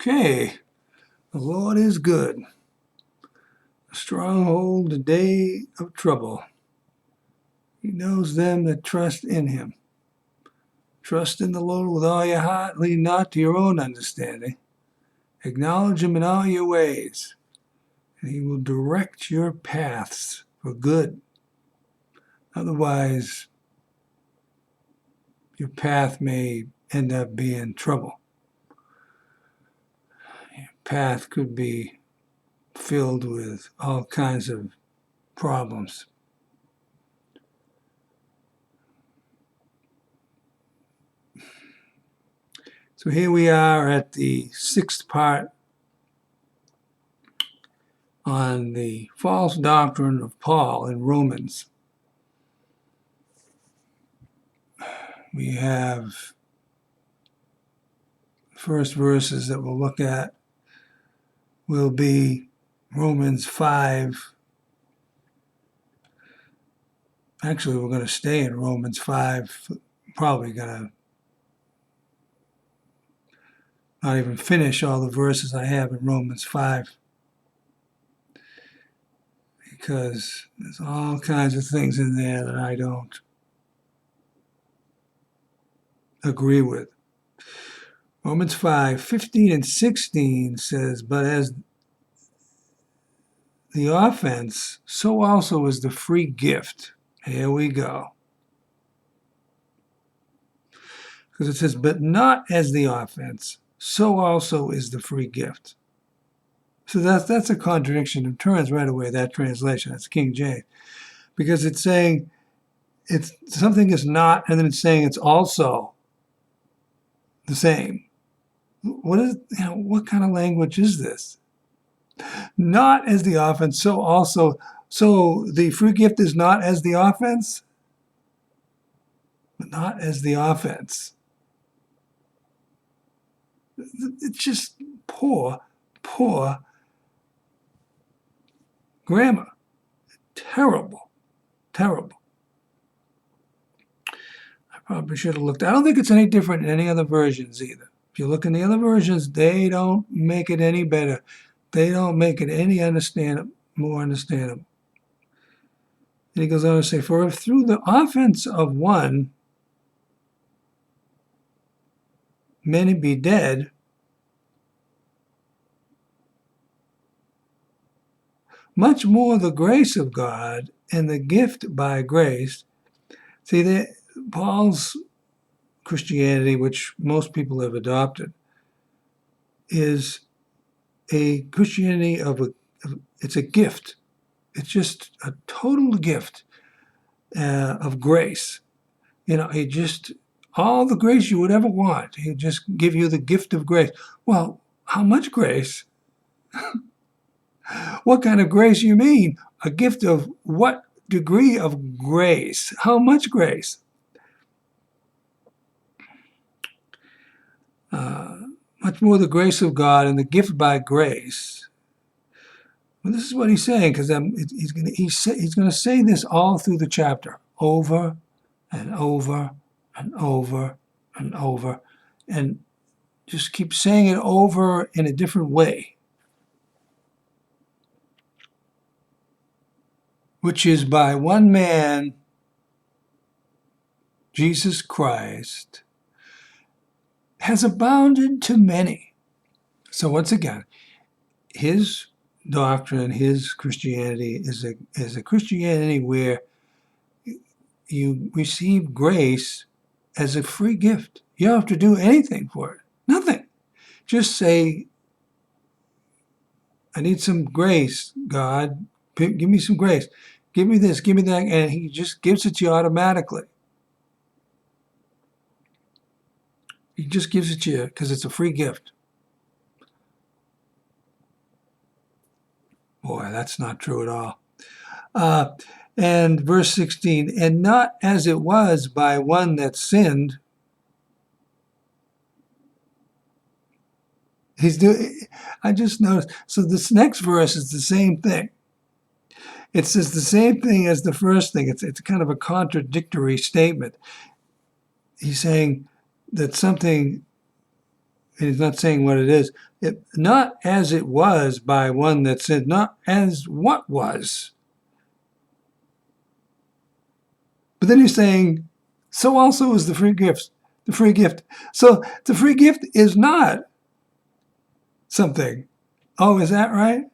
Okay, the Lord is good. A stronghold in the day of trouble. He knows them that trust in him. Trust in the Lord with all your heart, lean not to your own understanding. Acknowledge him in all your ways, and he will direct your paths for good. Otherwise, your path may end up being trouble. Your path could be filled with all kinds of problems. So here we are at the sixth part on the false doctrine of Paul in Romans. We have the first verses that we'll look at will be Romans 5. Actually, we're going to stay in Romans 5. Probably going to not even finish all the verses I have in Romans 5. Because there's all kinds of things in there that I don't agree with. Romans 5:15 and 16 says, but as the offense, so also is the free gift. Here we go. Because it says, but not as the offense, so also is the free gift. So that's a contradiction of terms right away, that translation. That's King James. Because it's saying it's something is not, and then it's saying it's also the same. What kind of language is this? Not as the offense, so also. So the free gift is not as the offense? But not as the offense. It's just poor grammar. Terrible. I probably should have looked. I don't think it's any different in any other versions either. If you look in the other versions, they don't make it any better. They don't make it any more understandable. And he goes on to say, for if through the offense of one many be dead, much more the grace of God and the gift by grace. See, Paul's Christianity, which most people have adopted, is a Christianity it's a gift. It's just a total gift of grace. He just, all the grace you would ever want, he'd just give you the gift of grace. Well, how much grace? What kind of grace you mean? A gift of what degree of grace? How much grace? Much more the grace of God and the gift by grace. Well, this is what he's saying, because he's going to say this all through the chapter, over and over and over and over, and just keep saying it over in a different way, which is by one man, Jesus Christ, has abounded to many. So once again, his doctrine, his Christianity is a Christianity where you receive grace as a free gift. You don't have to do anything for it. Nothing. Just say, I need some grace, God. Give me some grace. Give me this, give me that. And he just gives it to you automatically. He just gives it to you because it's a free gift. Boy, that's not true at all. And verse 16, and not as it was by one that sinned. I just noticed. So this next verse is the same thing. It says the same thing as the first thing. It's kind of a contradictory statement. He's saying that something And he's not saying what it is. Not as it was by one that sinned, not as what was. But then he's saying, so also is the free gift. The free gift. So the free gift is not something. Oh, is that right?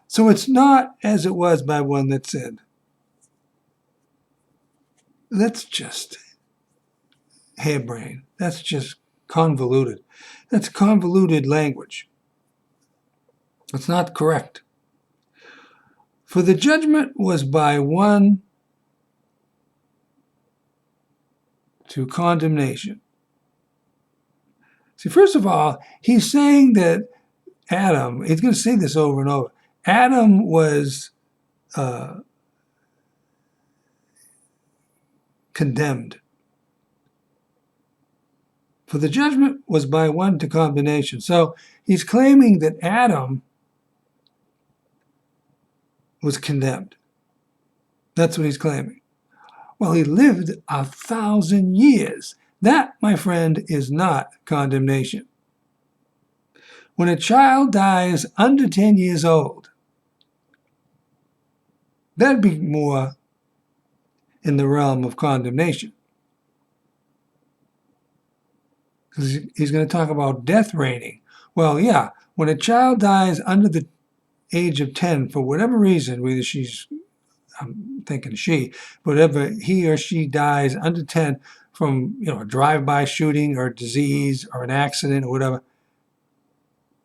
So it's not as it was by one that sinned. That's just harebrained. That's just convoluted. That's convoluted language. It's not correct. For the judgment was by one to condemnation. See, first of all, he's saying that Adam, he's going to say this over and over, Adam was condemned. For the judgment was by one to condemnation. So he's claiming that Adam was condemned. That's what he's claiming. Well, he lived 1,000 years. That, my friend, is not condemnation. When a child dies under 10 years old, that'd be more in the realm of condemnation. Because he's going to talk about death reigning. Well, yeah, when a child dies under the age of 10, for whatever reason, whether I'm thinking she, whatever he or she dies under 10 from, a drive-by shooting or disease or an accident or whatever,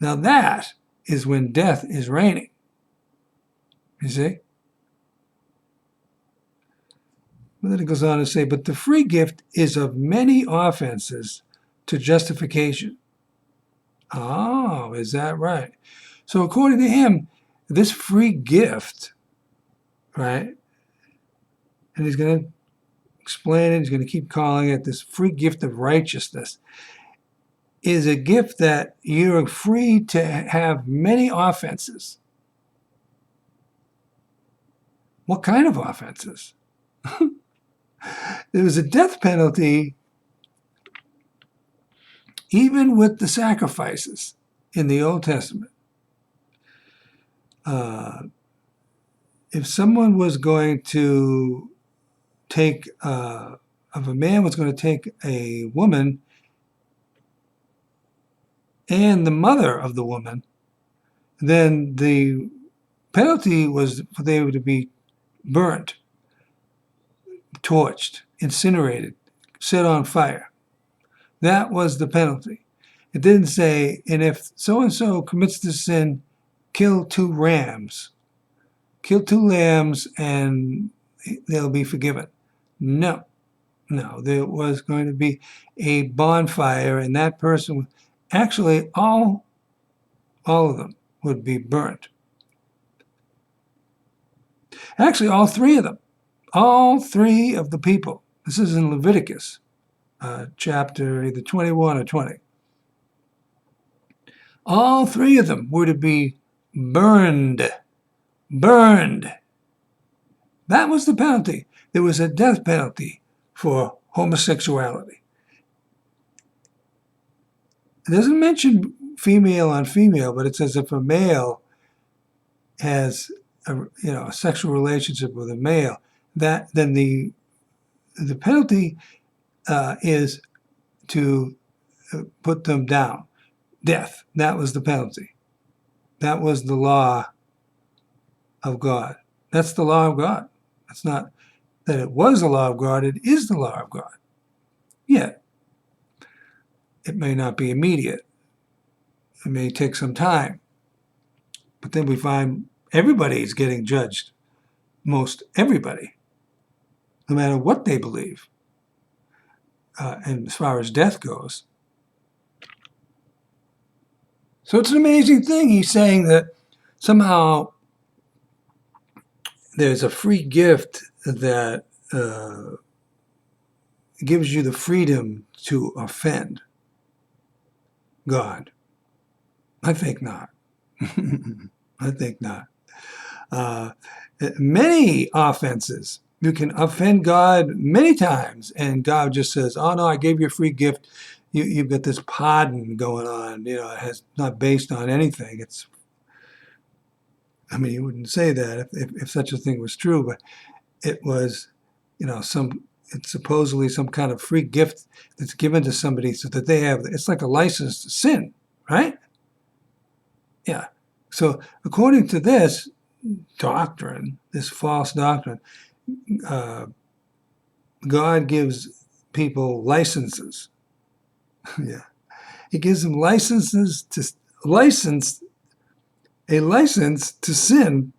now that is when death is reigning. You see? But then it goes on to say, but the free gift is of many offenses to justification. Oh, is that right? So according to him, this free gift, right, and he's going to explain it, he's going to keep calling it this free gift of righteousness, is a gift that you're free to have many offenses. What kind of offenses? There was a death penalty even with the sacrifices in the Old Testament. If someone was going to take, if a man was going to take a woman and the mother of the woman, then the penalty was for them to be burnt, torched, incinerated, set on fire. That was the penalty. It didn't say, and if so-and-so commits this sin, kill 2 rams, kill 2 lambs, and they'll be forgiven. No, there was going to be a bonfire, and that person, actually all of them would be burnt. Actually, all 3 of them, all 3 of the people. This is in Leviticus, chapter either 21 or 20. All 3 of them were to be burned. Burned. That was the penalty. There was a death penalty for homosexuality. It doesn't mention female on female, but it says if a male has a sexual relationship with a male, then the penalty is to put them down. Death. That was the penalty. That was the law of God. That's the law of God. It's not that it was the law of God, it is the law of God. Yet, it may not be immediate. It may take some time. But then we find everybody is getting judged. Most everybody. No matter what they believe. And as far as death goes. So it's an amazing thing. He's saying that somehow there's a free gift that gives you the freedom to offend God. I think not. I think not. Many offenses. You can offend God many times, and God just says, oh no, I gave you a free gift. you've got this pardon going on. It has not based on anything. You wouldn't say that if such a thing was true, but it was, it's supposedly some kind of free gift that's given to somebody so that it's like a license to sin, right? Yeah. So according to this doctrine, this false doctrine, God gives people licenses. Yeah. He gives them a license to sin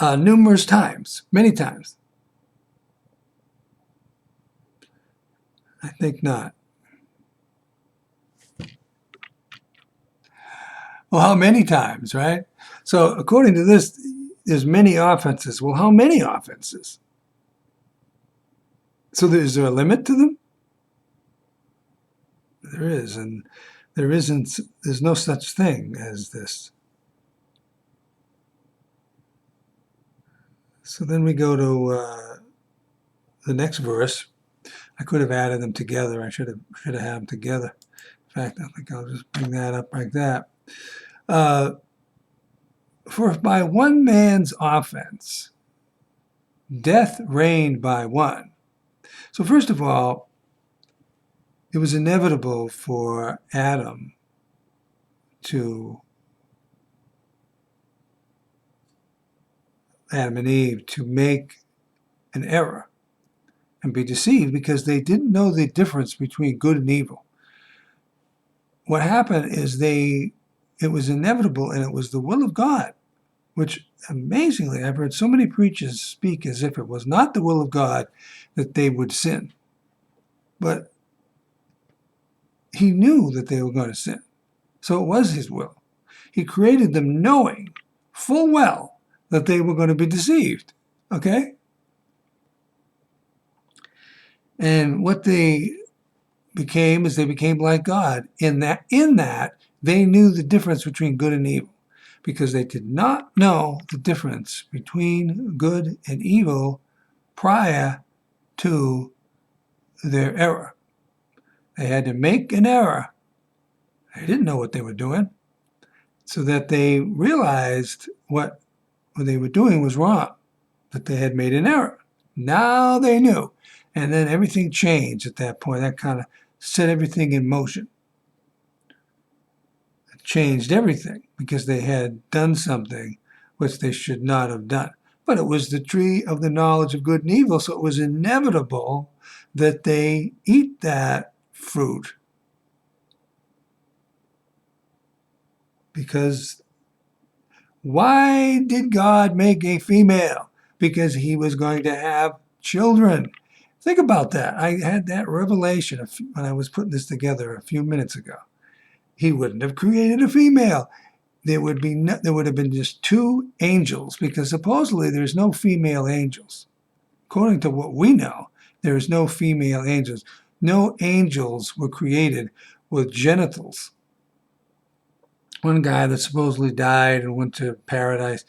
numerous times, many times. I think not. Well, how many times, right? So according to this, there's many offenses. Well, how many offenses? So is there a limit to them? There is, and there's no such thing as this. So then we go to the next verse. I could have added them together. I should have had them together. In fact, I think I'll just bring that up like that. For if by one man's offense, death reigned by one. So first of all, it was inevitable for Adam and Eve to make an error and be deceived because they didn't know the difference between good and evil. What happened is it was inevitable, and it was the will of God, which amazingly, I've heard so many preachers speak as if it was not the will of God that they would sin. But he knew that they were going to sin. So it was his will. He created them knowing full well that they were going to be deceived. Okay? And what they became is they became like God in that they knew the difference between good and evil, because they did not know the difference between good and evil prior to their error. They had to make an error. They didn't know what they were doing, so that they realized what they were doing was wrong, that they had made an error. Now they knew. And then everything changed at that point. That kind of set everything in motion. It changed everything because they had done something which they should not have done. But it was the tree of the knowledge of good and evil, so it was inevitable that they eat that fruit. Because why did God make a female? Because he was going to have children. Think about that. I had that revelation when I was putting this together a few minutes ago. He wouldn't have created a female. There would have been just two angels, because supposedly there's no female angels. According to what we know, there is no female angels. No angels were created with genitals. One guy that supposedly died and went to paradise,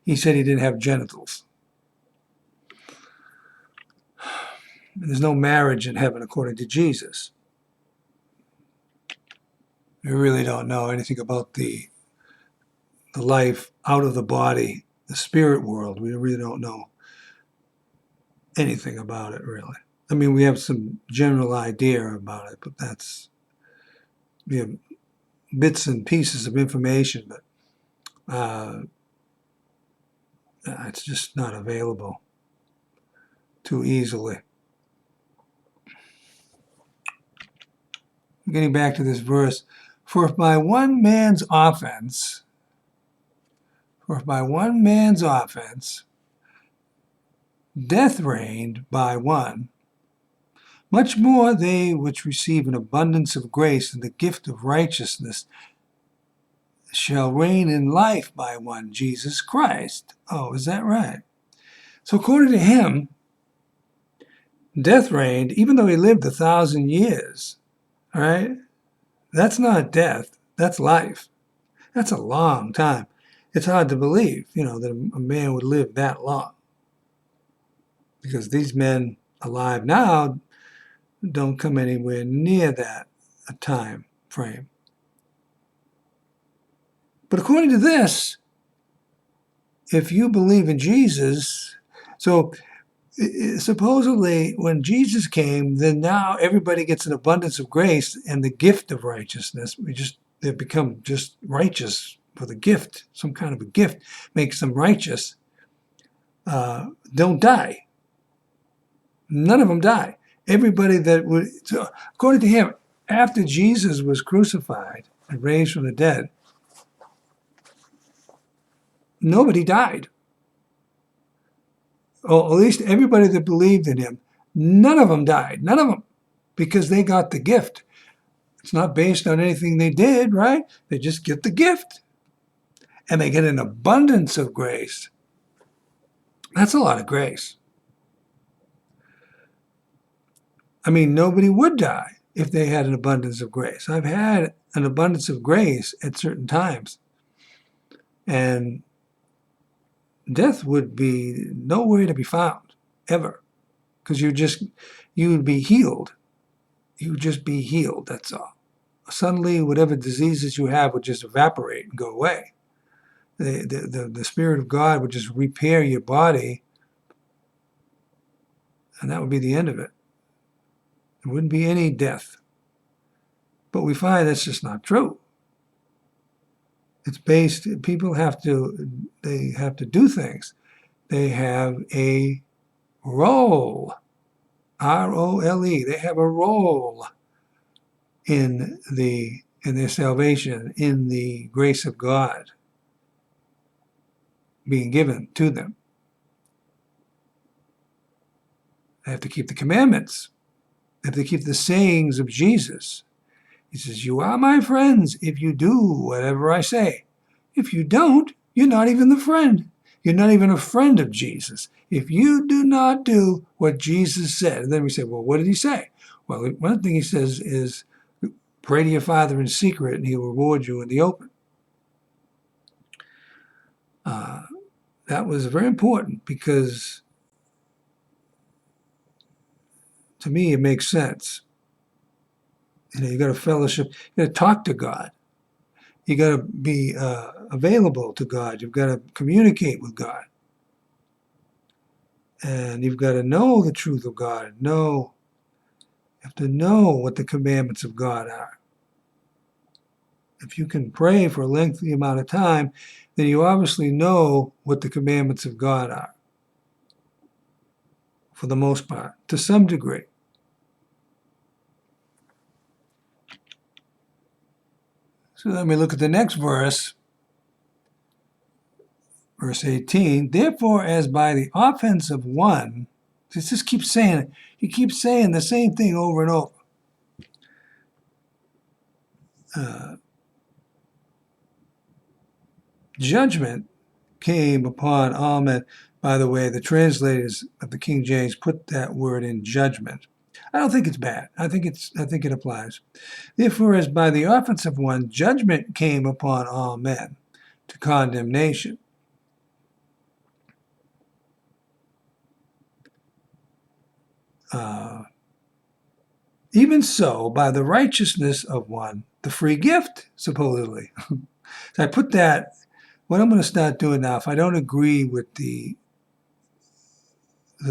he said he didn't have genitals. There's no marriage in heaven according to Jesus. We really don't know anything about the life out of the body, the spirit world. We really don't know anything about it, really. I mean, we have some general idea about it, but we have bits and pieces of information, but it's just not available too easily. Getting back to this verse, for if by one man's offense, death reigned by one, much more they which receive an abundance of grace and the gift of righteousness shall reign in life by one, Jesus Christ. Oh, is that right? So according to him, death reigned, even though he lived 1,000 years. All right? That's not death. That's life. That's a long time. It's hard to believe, that a man would live that long. Because these men alive now, don't come anywhere near that time frame. But according to this, if you believe in Jesus, so supposedly when Jesus came, then now everybody gets an abundance of grace and the gift of righteousness. They become just righteous with a gift, some kind of a gift makes them righteous. Don't die. None of them die. Everybody that would, so according to him, after Jesus was crucified and raised from the dead, nobody died. Or at least everybody that believed in him, none of them died. None of them. Because they got the gift. It's not based on anything they did, right? They just get the gift. And they get an abundance of grace. That's a lot of grace. I mean, nobody would die if they had an abundance of grace. I've had an abundance of grace at certain times. And death would be nowhere to be found, ever. Because you would be healed. You would just be healed, that's all. Suddenly, whatever diseases you have would just evaporate and go away. The Spirit of God would just repair your body, and that would be the end of it. There wouldn't be any death. But we find that's just not true. It's based, people have to do things. They have a role, R-O-L-E. They have a role in their salvation, in the grace of God being given to them. They have to keep the commandments. They have to keep the sayings of Jesus. He says, "You are my friends if you do whatever I say. If you don't, you're not even the friend. You're not even a friend of Jesus. If you do not do what Jesus said." And then we say, well, what did he say? Well, one thing he says is, pray to your Father in secret and he'll reward you in the open. That was very important because to me it makes sense. You got to fellowship, you got to talk to God. You got to be available to God. You've got to communicate with God. And you've got to know the truth of God. You have to know what the commandments of God are. If you can pray for a lengthy amount of time, then you obviously know what the commandments of God are. For the most part, to some degree. So let me look at the next verse. Verse 18, therefore, as by the offense of one, just keeps saying it. He keeps saying the same thing over and over. Judgment came upon all men. By the way, the translators of the King James put that word in judgment. I don't think it's bad. I think it applies. Therefore, as by the offense of one, judgment came upon all men to condemnation. Even so, by the righteousness of one, the free gift, supposedly. So I put that, what I'm going to start doing now, if I don't agree with the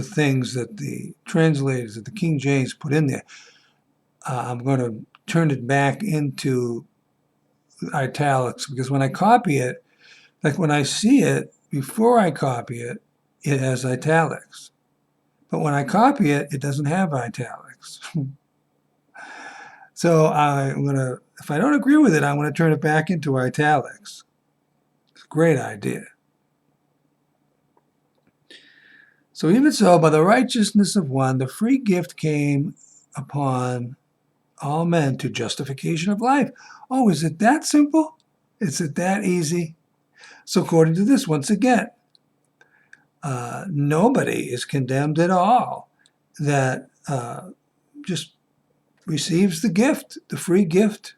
things that the translators of the King James put in there, I'm going to turn it back into italics, because when I copy it, like when I see it, before I copy it, it has italics. But when I copy it, it doesn't have italics. So I'm going to, if I don't agree with it, I'm going to turn it back into italics. It's a great idea. So even so, by the righteousness of one, the free gift came upon all men to justification of life. Oh, is it that simple? Is it that easy? So according to this, once again, nobody is condemned at all that just receives the gift, the free gift.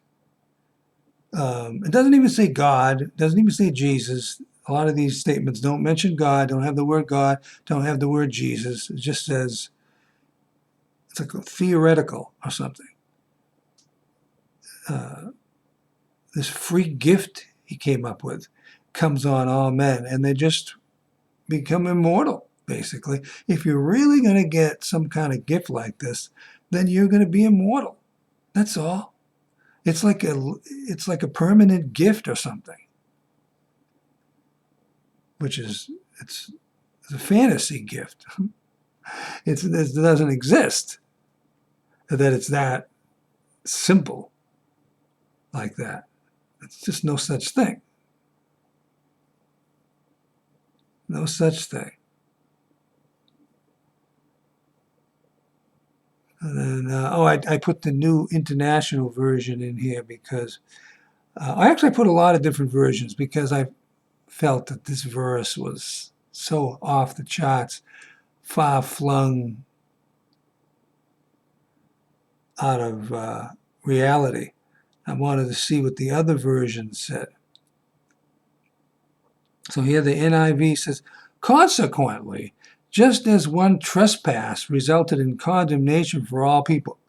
It doesn't even say God, it doesn't even say Jesus. A lot of these statements don't mention God, don't have the word God, don't have the word Jesus. It just says It's like a theoretical or something. This free gift he came up with comes on all men, and they just become immortal, basically. If you're really going to get some kind of gift like this, then you're going to be immortal. That's all. It's like a permanent gift or something, which is it's a fantasy gift. It doesn't exist. That it's that simple like that. It's just no such thing. No such thing. And then, I put the New International Version in here because I actually put a lot of different versions because I felt that this verse was so off the charts, far flung out of reality. I wanted to see what the other versions said. So here the NIV says, consequently, just as one trespass resulted in condemnation for all people.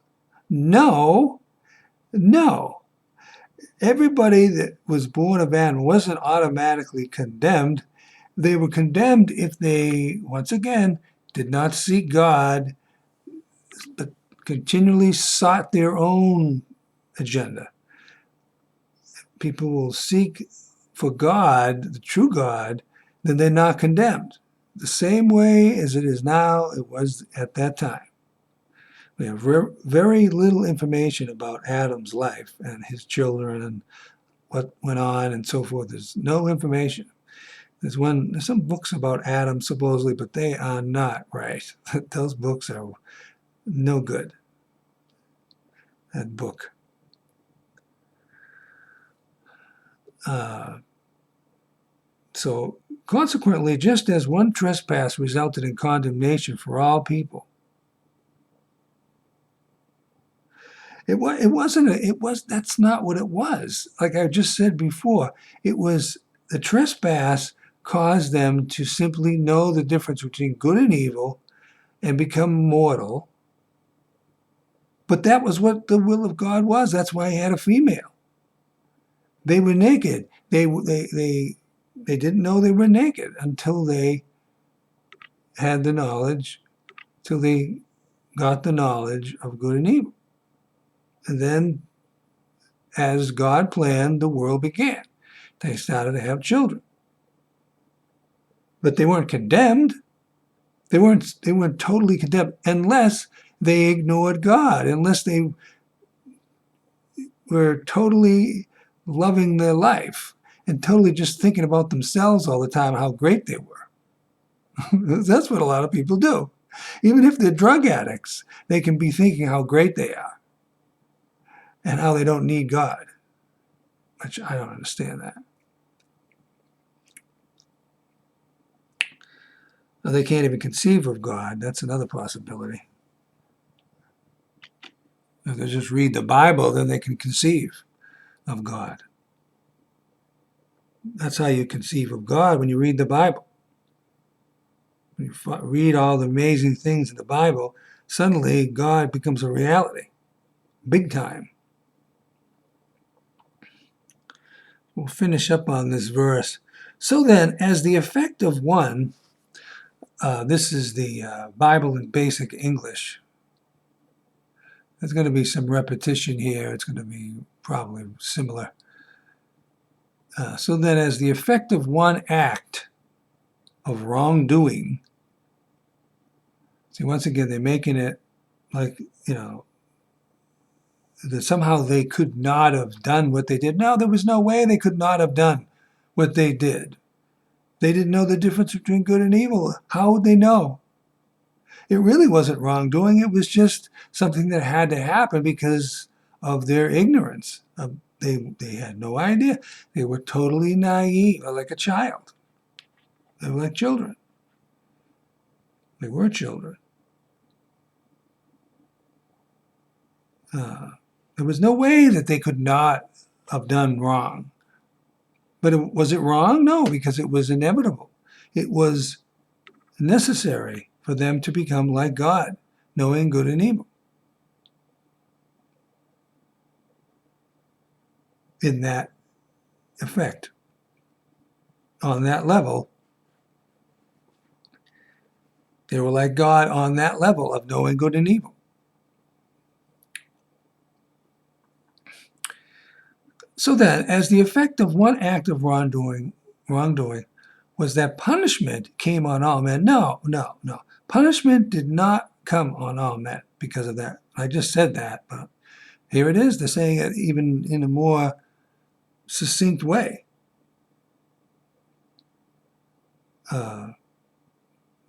No. Everybody that was born of Adam wasn't automatically condemned. They were condemned if they, once again, did not seek God, but continually sought their own agenda. People will seek for God, the true God, then they're not condemned. The same way as it is now, it was at that time. We have very little information about Adam's life and his children and what went on and so forth. There's no information. There's some books about Adam supposedly, but they are not right. Those books are no good. That book. So consequently, just as one trespass resulted in condemnation for all people, that's not what it was. Like I just said before, it was the trespass caused them to simply know the difference between good and evil and become mortal. But that was what the will of God was. That's why he had a female. They were naked. They didn't know they were naked until they had the knowledge, till they got the knowledge of good and evil. And then, as God planned, the world began. They started to have children. But they weren't condemned. They weren't totally condemned unless they ignored God, unless they were totally loving their life and totally just thinking about themselves all the time, how great they were. That's what a lot of people do. Even if they're drug addicts, they can be thinking how great they are and how they don't need God, which I don't understand that. Now, they can't even conceive of God. That's another possibility. If they just read the Bible, then they can conceive of God. That's how you conceive of God, when you read the Bible. When you read all the amazing things in the Bible, suddenly God becomes a reality, big time. We'll finish up on this verse. So then, as the effect of one, this is the Bible in basic English. There's going to be some repetition here. It's going to be probably similar. So then, as the effect of one act of wrongdoing, see, once again, they're making it like, that somehow they could not have done what they did. No, there was no way they could not have done what they did. They didn't know the difference between good and evil. How would they know? It really wasn't wrongdoing. It was just something that had to happen because of their ignorance. They had no idea. They were totally naive, like a child. They were like children. They were children. There was no way that they could not have done wrong. But was it wrong? No, because it was inevitable. It was necessary for them to become like God, knowing good and evil. in that effect. On that level, they were like God on that level of knowing good and evil. So then, as the effect of one act of wrongdoing was that punishment came on all men. No. Punishment did not come on all men because of that. I just said that, but here it is. They're saying it even in a more succinct way.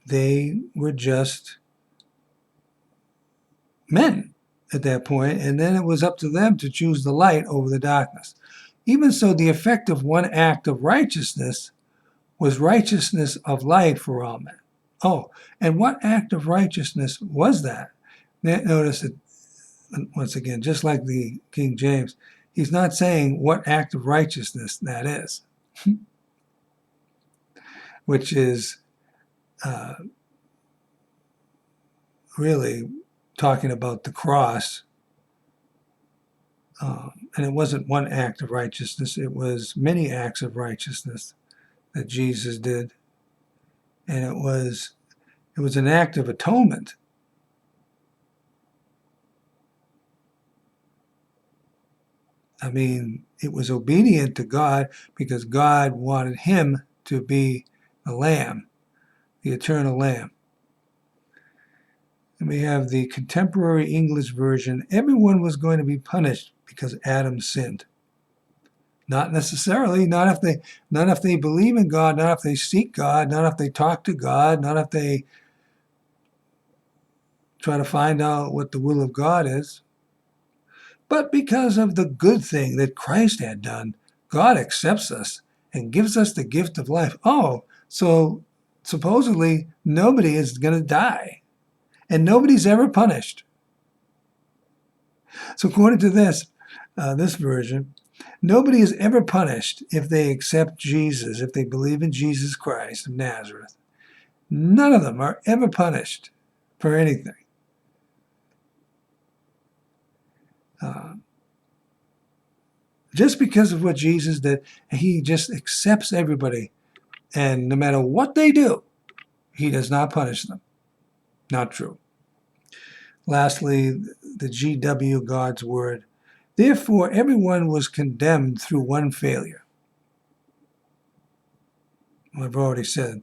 They were just men at that point, and then it was up to them to choose the light over the darkness. Even so, the effect of one act of righteousness was righteousness of life for all men. Oh, and what act of righteousness was that? Notice that, once again, just like the King James, he's not saying what act of righteousness that is, which is really talking about the cross. And it wasn't one act of righteousness, it was many acts of righteousness that Jesus did. And it was an act of atonement. I mean, it was obedient to God because God wanted him to be the Lamb, the eternal Lamb. And we have the contemporary English version. Everyone was going to be punished because Adam sinned. Not necessarily, not if they believe in God, not if they seek God, not if they talk to God, not if they try to find out what the will of God is. But because of the good thing that Christ had done, God accepts us and gives us the gift of life. Oh, so supposedly nobody is going to die and nobody's ever punished. So according to this version, nobody is ever punished if they accept Jesus, if they believe in Jesus Christ of Nazareth. None of them are ever punished for anything. Just because of what Jesus did, he just accepts everybody. And no matter what they do, he does not punish them. Not true. Lastly, the GW, God's Word. Therefore, everyone was condemned through one failure. I've already said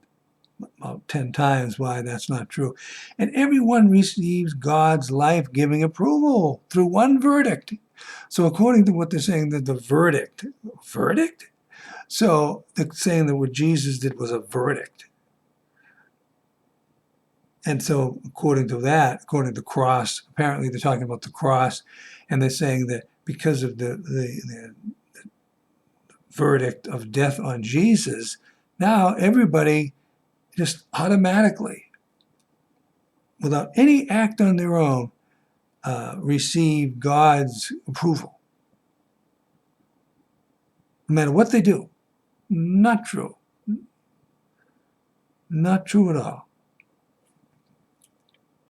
about 10 times why that's not true. And everyone receives God's life-giving approval through one verdict. So according to what they're saying, that the verdict? So they're saying that what Jesus did was a verdict. And so according to that, according to the cross, apparently they're talking about the cross, and they're saying that because of the verdict of death on Jesus, now everybody just automatically, without any act on their own, receive God's approval. No matter what they do. Not true. Not true at all.